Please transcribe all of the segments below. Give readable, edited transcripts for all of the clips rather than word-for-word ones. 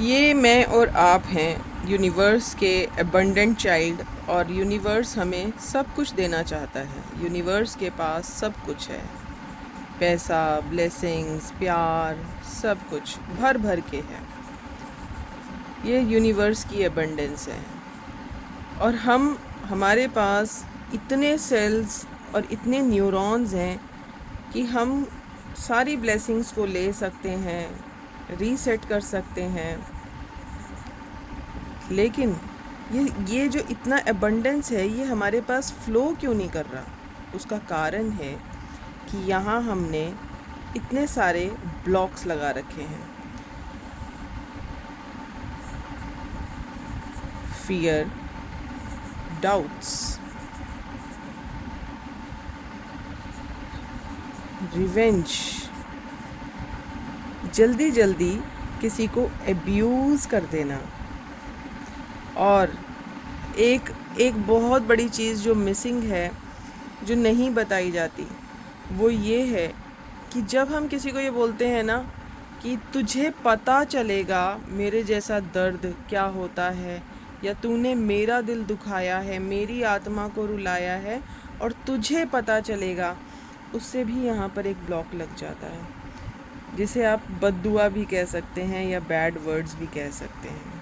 ये मैं और आप हैं यूनिवर्स के अबंडेंट चाइल्ड, और यूनिवर्स हमें सब कुछ देना चाहता है। यूनिवर्स के पास सब कुछ है, पैसा, ब्लेसिंग्स, प्यार, सब कुछ भर भर के है। ये यूनिवर्स की अबंडेंस है। और हमारे पास इतने सेल्स और इतने न्यूरॉन्स हैं कि हम सारी ब्लेसिंग्स को ले सकते हैं, रीसेट कर सकते हैं। लेकिन ये जो इतना एबंडेंस है, ये हमारे पास फ़्लो क्यों नहीं कर रहा? उसका कारण है कि यहाँ हमने इतने सारे ब्लॉक्स लगा रखे हैं। फियर, डाउट्स, रिवेंज, जल्दी जल्दी किसी को एब्यूज़ कर देना। और एक एक बहुत बड़ी चीज़ जो मिसिंग है, जो नहीं बताई जाती, वो ये है कि जब हम किसी को ये बोलते हैं ना कि तुझे पता चलेगा मेरे जैसा दर्द क्या होता है, या तूने मेरा दिल दुखाया है, मेरी आत्मा को रुलाया है, और तुझे पता चलेगा, उससे भी यहाँ पर एक ब्लॉक लग जाता है, जिसे आप बद्दुआ भी कह सकते हैं या बैड वर्ड्स भी कह सकते हैं।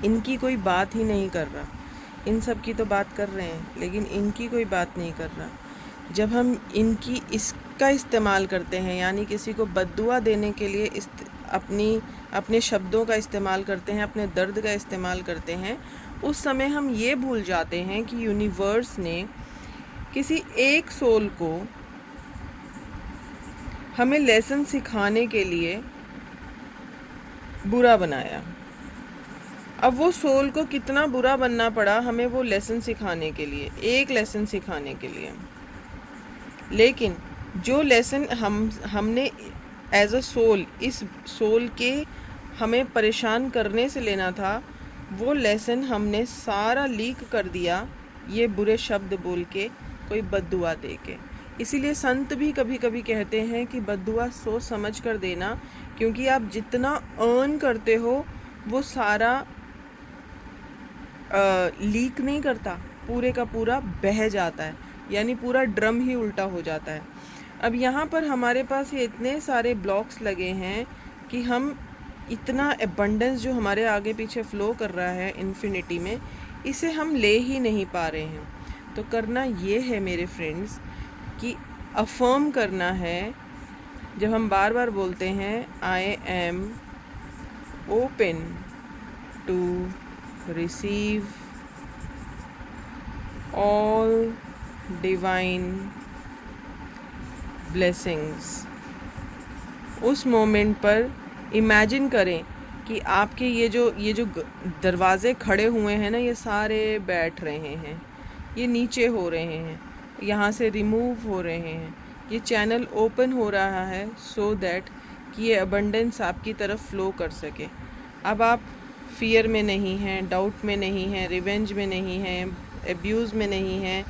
इनकी कोई बात ही नहीं कर रहा, इन सब की तो बात कर रहे हैं, लेकिन इनकी कोई बात नहीं कर रहा। जब हम इसका इस्तेमाल करते हैं, यानी किसी को बद्दुआ देने के लिए अपने शब्दों का इस्तेमाल करते हैं, अपने दर्द का इस्तेमाल करते हैं, उस समय हम ये भूल जाते हैं कि यूनिवर्स ने किसी एक सोल को हमें लेसन सिखाने के लिए बुरा बनाया। अब वो सोल को कितना बुरा बनना पड़ा हमें वो लेसन सिखाने के लिए, एक लेसन सिखाने के लिए। लेकिन जो लेसन हमने एज अ सोल, इस सोल के हमें परेशान करने से लेना था, वो लेसन हमने सारा लीक कर दिया, ये बुरे शब्द बोल के, कोई बद्दुआ दे के। इसीलिए संत भी कभी कभी कहते हैं कि बद्दुआ सोच समझ कर देना, क्योंकि आप जितना अर्न करते हो वो सारा लीक नहीं करता, पूरे का पूरा बह जाता है, यानी पूरा ड्रम ही उल्टा हो जाता है। अब यहाँ पर हमारे पास ये इतने सारे ब्लॉक्स लगे हैं कि हम इतना एबंडेंस जो हमारे आगे पीछे फ़्लो कर रहा है इन्फिनिटी में, इसे हम ले ही नहीं पा रहे हैं। तो करना ये है मेरे फ्रेंड्स कि अफर्म करना है। जब हम बार बार बोलते हैं I am open to receive all divine blessings, उस मोमेंट पर इमेजिन करें कि आपके ये जो दरवाज़े खड़े हुए हैं ना, ये सारे बैठ रहे हैं, ये नीचे हो रहे हैं, यहाँ से रिमूव हो रहे हैं, ये चैनल ओपन हो रहा है सो दैट कि ये अबंडेंस आपकी तरफ फ़्लो कर सके। अब आप फियर में नहीं हैं, डाउट में नहीं हैं, रिवेंज में नहीं हैं, एब्यूज़ में नहीं हैं,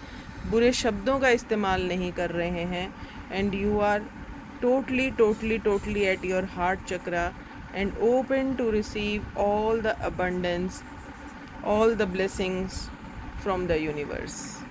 बुरे शब्दों का इस्तेमाल नहीं कर रहे हैं, and you are totally at your heart chakra and open to receive all the abundance, all the blessings from the universe.